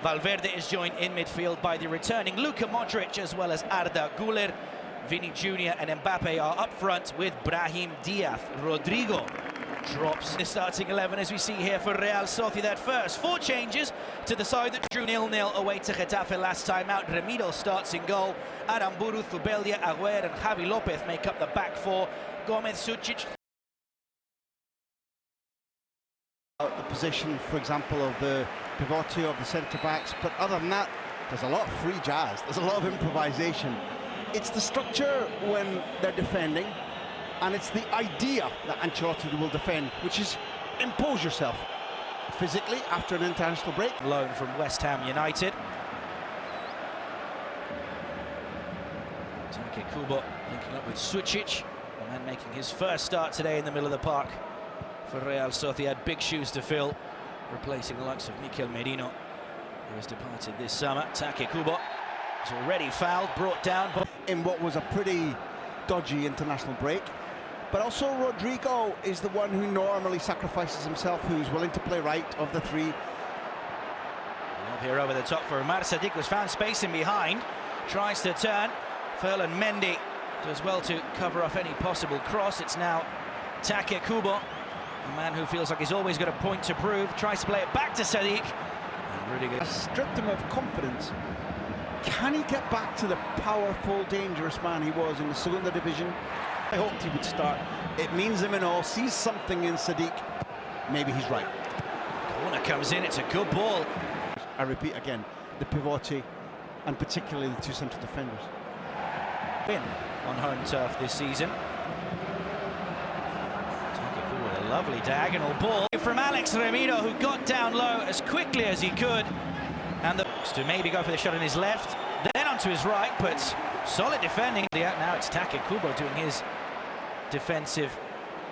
Valverde is joined in midfield by the returning Luka Modric as well as Arda Güler. Vini Jr. and Mbappe are up front with Brahim Diaz. Rodrigo drops the starting 11 as we see here for Real Sociedad first. 4 changes to the side that drew 0-0 away to Getafe last time out. Remiro starts in goal. Aramburu, Zubeldia, Agüer and Javi Lopez make up the back 4. Gomez, Sucic. The position, for example, of the pivote of the centre-backs, but other than that, there's a lot of free jazz, there's a lot of improvisation. It's the structure when they're defending, and it's the idea that Ancelotti will defend, which is impose yourself physically after an international break. Loan from West Ham United. Takefusa linking up with Sucic, the man making his first start today in the middle of the park for Real Sociedad. Big shoes to fill, replacing the likes of Mikel Merino, who has departed this summer. Takefusa is already fouled, brought down in what was a pretty dodgy international break. But also Rodrigo is the one who normally sacrifices himself, who's willing to play right of the 3. Up here over the top for Umar. Sadiq was found spacing behind, tries to turn. Ferland Mendy does well to cover off any possible cross. It's now Takefusa, a man who feels like he's always got a point to prove, tries to play it back to Sadiq. And really good. Stripped him of confidence. Can he get back to the powerful, dangerous man he was in the Segunda Division? I hoped he would start. It means him and all. Sees something in Sadiq. Maybe he's right. Corner comes in, it's a good ball. I repeat again, the pivote and particularly the 2 central defenders. Win on home turf this season. With a lovely diagonal ball from Alex Remiro, who got down low as quickly as he could. And to maybe go for the shot on his left, then onto his right, but solid defending. Now it's Takefusa doing his defensive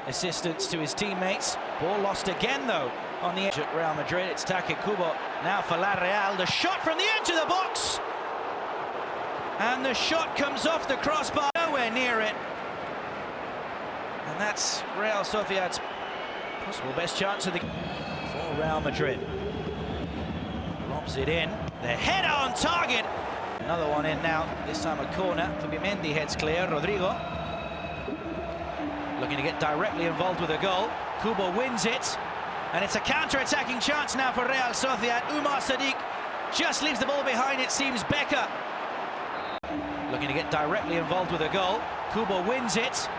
assistance to his teammates. Ball lost again though on the edge at Real Madrid. It's Takefusa now for La Real. The shot from the edge of the box, and the shot comes off the crossbar, nowhere near it. And that's Real Sociedad's possible best chance of the for Real Madrid. Lobs it in, the header on target. Another one in now, this time a corner. Zubimendi heads clear. Rodrigo looking to get directly involved with a goal. Kubo wins it, and it's a counter-attacking chance now for Real Sociedad. Umar Sadiq just leaves the ball behind, it seems. Becker looking to get directly involved with a goal. Kubo wins it,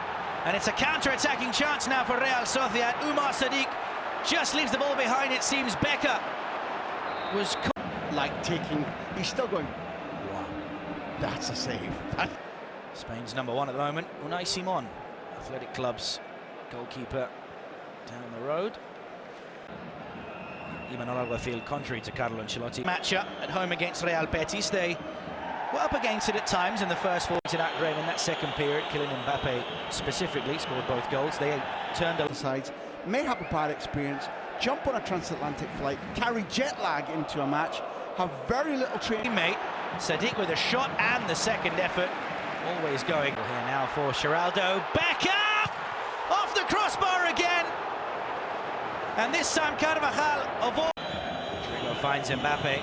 and it's a counter-attacking chance now for Real Sociedad. Umar Sadiq just leaves the ball behind, it seems. Becker was like taking, he's still going, wow, that's a save. Spain's number 1 at the moment, Unai Simon, Athletic Club's goalkeeper down the road. Imanol Alguacil, contrary to Carlo Ancelotti. Matchup at home against Real Betis. They were up against it at times in the first 40 that great in that second period. Kylian Mbappe specifically scored both goals. They turned the sides, may have a bad experience, jump on a transatlantic flight, carry jet lag into a match, have very little training. Mate, Sadiq with a shot and the second effort, always going. Here now for Geraldo. Becker off the crossbar again, and this time Carvajal avoids. Rodrigo finds Mbappe.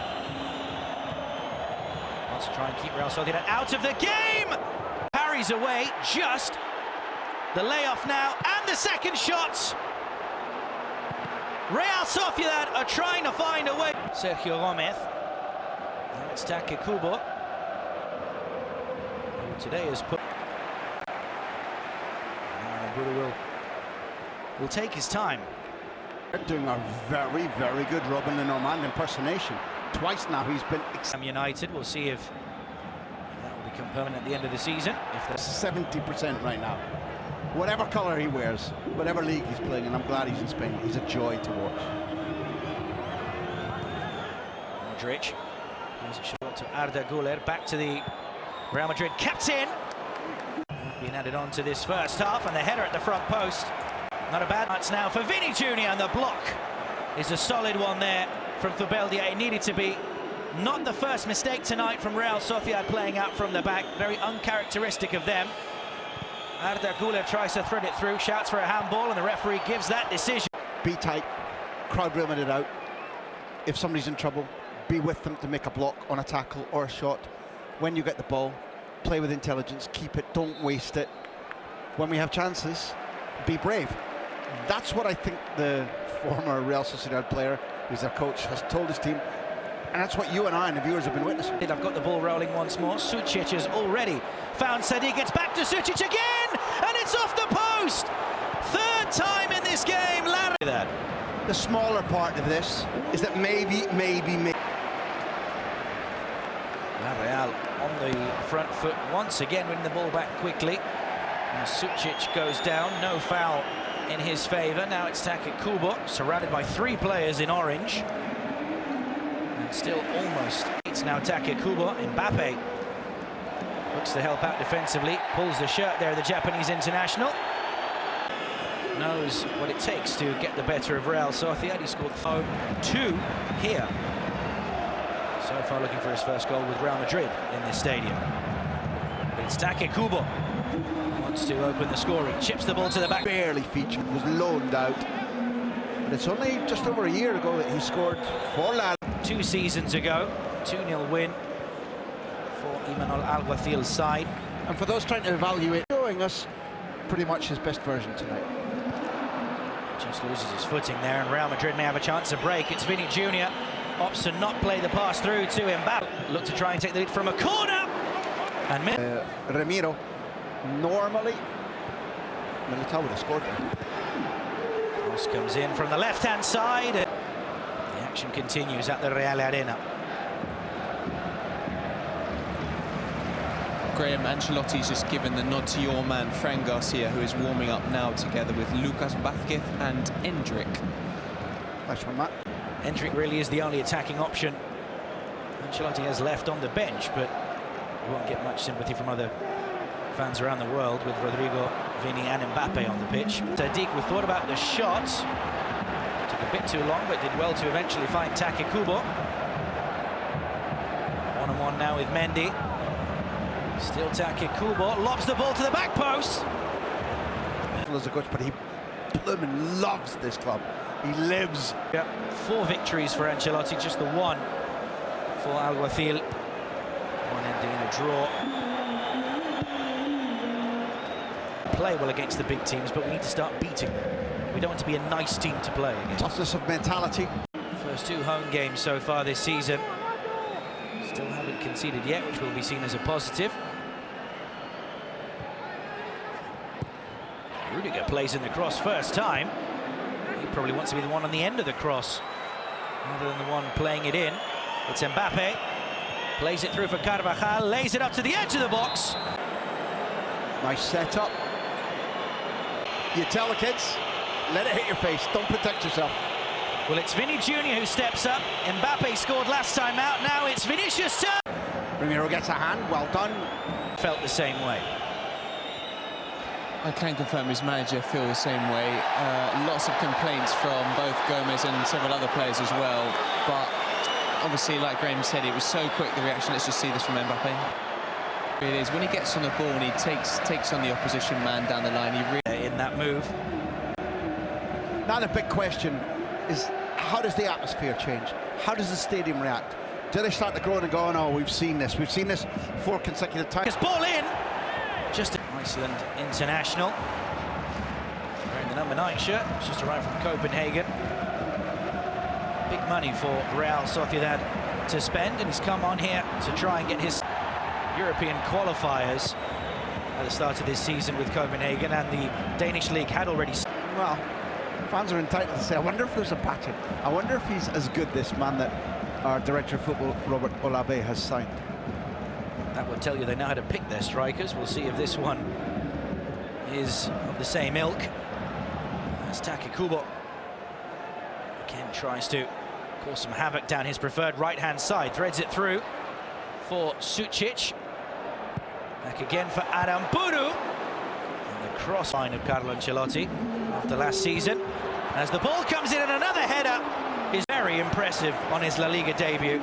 Wants to try and keep Real Sociedad out of the game. Parries away, just the layoff now, and the second shot. Real Sociedad are trying to find a way. Sergio Gomez. Now it's Takefusa, who today has put. Will take his time. They're doing a very, very good Robin Lenormand impersonation. Twice now he's been. United. We'll see if that will become permanent at the end of the season. If there's 70% right now. Whatever colour he wears, whatever league he's playing, and I'm glad he's in Spain. He's a joy to watch. Modric plays a shot to Arda Güler, back to the Real Madrid captain. Being added on to this first half, and the header at the front post. Not a bad chance now for Vini Jr., and the block is a solid one there from Zubeldia. It needed to be. Not the first mistake tonight from Real Sociedad playing out from the back. Very uncharacteristic of them. Arda Güler tries to thread it through, shouts for a handball, and the referee gives that decision. Be tight, crowd limit it out. If somebody's in trouble, be with them to make a block on a tackle or a shot. When you get the ball, play with intelligence, keep it, don't waste it. When we have chances, be brave. That's what I think the former Real Sociedad player, who's their coach, has told his team. And that's what you and I and the viewers have been witnessing. I've got the ball rolling once more. Sucic has already found Sadiq. It's back to Sucic again, and it's off the post. Third time in this game. The smaller part of this is that maybe. Real on the front foot once again, winning the ball back quickly. And Sucic goes down. No foul in his favour. Now it's Takefusa Kubo, surrounded by 3 players in orange. And still almost. It's now Takefusa Kubo. Mbappe looks to help out defensively. Pulls the shirt there, the Japanese international. Knows what it takes to get the better of Real Sociedad. He scored 2 here. So far looking for his first goal with Real Madrid in this stadium. But it's Takefusa Kubo who wants to open the scoring. Chips the ball to the back. Barely featured, was loaned out. But it's only just over a year ago that he scored for Lal. 2 seasons ago, 2-0 win for Imanol Alguacil's side. And for those trying to evaluate, showing us pretty much his best version tonight. Just loses his footing there, and Real Madrid may have a chance to break. It's Vini Jr. opts to not play the pass through to Mbappe. Look to try and take the lead from a corner. And Ramiro, normally, Militao would have scored there. Cross comes in from the left-hand side. The action continues at the Real Arena. Graham, Ancelotti's just given the nod to your man, Fran Garcia, who is warming up now together with Lucas Vázquez and Endrick. Nice one, Matt. Endrick really is the only attacking option Ancelotti has left on the bench, but we won't get much sympathy from other fans around the world with Rodrigo, Vini and Mbappe on the pitch. Sadiq, we thought about the shot. Took a bit too long, but did well to eventually find Takefusa Kubo. One-on-one now with Mendy. Still Takefusa Kubo, lobs the ball to the back post. As a coach, but he blooming loves this club. He lives. Yeah, 4 victories for Ancelotti, just the 1 for Alguacil. One ending in a draw. Play well against the big teams, but we need to start beating them. We don't want to be a nice team to play against. Toughness of mentality. First 2 home games so far this season. Still haven't conceded yet, which will be seen as a positive. Rudiger plays in the cross first time. He probably wants to be the one on the end of the cross rather than the one playing it in. It's Mbappe. Plays it through for Carvajal, lays it up to the edge of the box. Nice setup. You tell the kids, let it hit your face, don't protect yourself. Well, it's Vini Jr. who steps up. Mbappe scored last time out, now it's Vinicius' turn. Ramiro gets a hand, well done. Felt the same way. I can confirm his manager feels the same way. Lots of complaints from both Gomez and several other players as well. But obviously, like Graham said, it was so quick, the reaction. Let's just see this from Mbappe. It is. When he gets on the ball and he takes on the opposition man down the line, he really... In that move. Now the big question is, how does the atmosphere change? How does the stadium react? Do they start to grow and go, oh, we've seen this 4 consecutive times. Ball in! Just Iceland international. Wearing the number 9 shirt, just arrived from Copenhagen. Big money for Real Sociedad to spend, and he's come on here to try and get his European qualifiers at the start of this season with Copenhagen, and the Danish league had already... Well, fans are entitled to say, I wonder if there's a pattern. I wonder if he's as good, this man that our director of football, Robert Olabe, has signed. That would tell you they know how to pick their strikers. We'll see if this one is of the same ilk. That's Takefusa Kubo. Again, tries to cause some havoc down his preferred right-hand side. Threads it through for Sucic. Back again for Adam Buru. And the cross line of Carlo Ancelotti after last season. As the ball comes in, and another header is very impressive on his La Liga debut.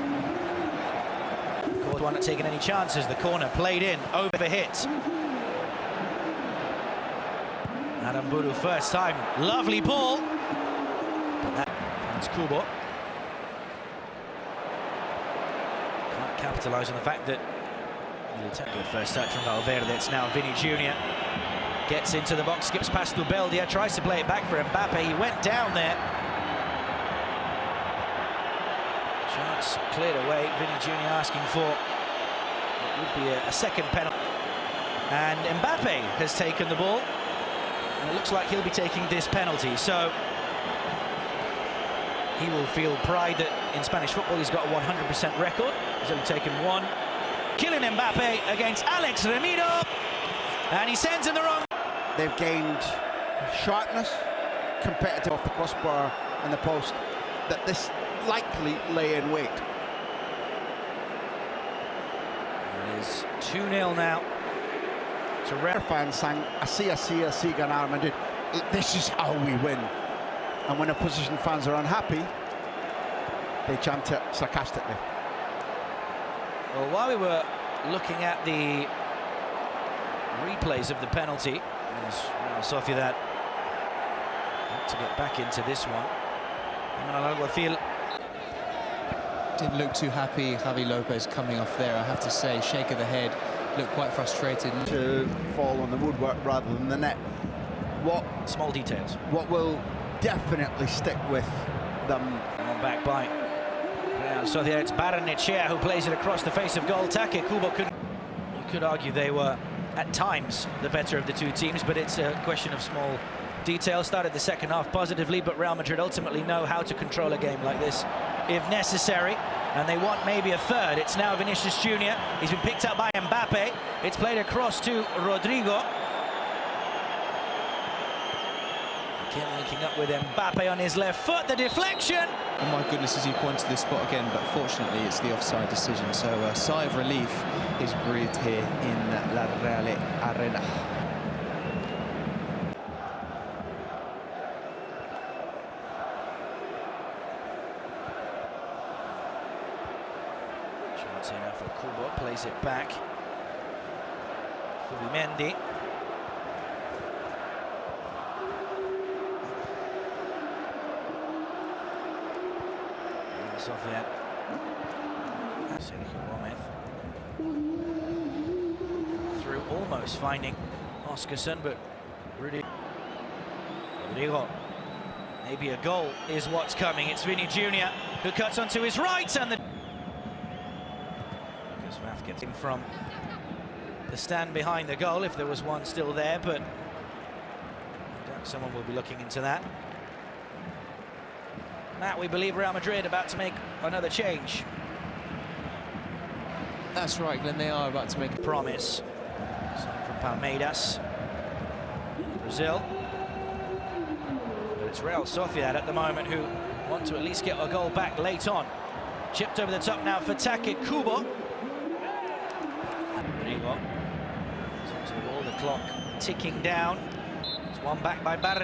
One not taking any chances. The corner played in, over hit. Adam Buru first time, lovely ball. But that's Kubo. capitalise on the fact that good first touch from Valverde. It's now Vinny Jr. Gets into the box, skips past Lubeldia, tries to play it back for Mbappe. He went down there. Chance cleared away. Vinny Jr. asking for what would be a second penalty. And Mbappe has taken the ball. And it looks like he'll be taking this penalty. So he will feel pride that in Spanish football he's got a 100% record. He's only taken one. Killing Mbappe against Alex Remiro. And he sends in the wrong. They've gained sharpness, competitive off the crossbar and the post, that this likely lay in wait. It is 2-0 now. So rare fans sang, así, ganar Madrid. This is how we win. And when opposition fans are unhappy, they chant it sarcastically. Well, while we were looking at the replays of the penalty, as Real Sociedad to get back into this one. Didn't look too happy, Javi Lopez coming off there, I have to say. Shake of the head, looked quite frustrated. To fall on the woodwork rather than the net. Small details. What will definitely stick with them. On back by Real Sociedad. It's Barrenechea who plays it across the face of goal. Takefusa Kubo couldn't. You could argue they were at times the better of the two teams, but it's a question of small detail. Started the second half positively, but Real Madrid ultimately know how to control a game like this if necessary, and they want maybe a third. It's now Vinicius Jr. He's been picked up by Mbappe. It's played across to Rodrigo. Again linking up with Mbappe on his left foot. The deflection. Oh my goodness, as he pointed to this spot again, but fortunately it's the offside decision. So a sigh of relief is breathed here in La Reale Arena. Chance in now for Kubo, plays it back. Mendy. Sociedad. Sergio Gomez. Through, almost finding Oscarson, but Rodrigo. Maybe a goal is what's coming. It's Vinny Jr. who cuts onto his right, and the Lucas Vaz gets in from the stand behind the goal, if there was one still there, but someone will be looking into that. Matt, we believe Real Madrid about to make another change. That's right, Glenn, they are about to make a promise. Sign from Palmeiras, Brazil. But it's Real Sociedad at the moment who want to at least get a goal back late on. Chipped over the top now for Takefusa Kubo. Rodrigo. To the ball, the clock ticking down. It's one back by Barren.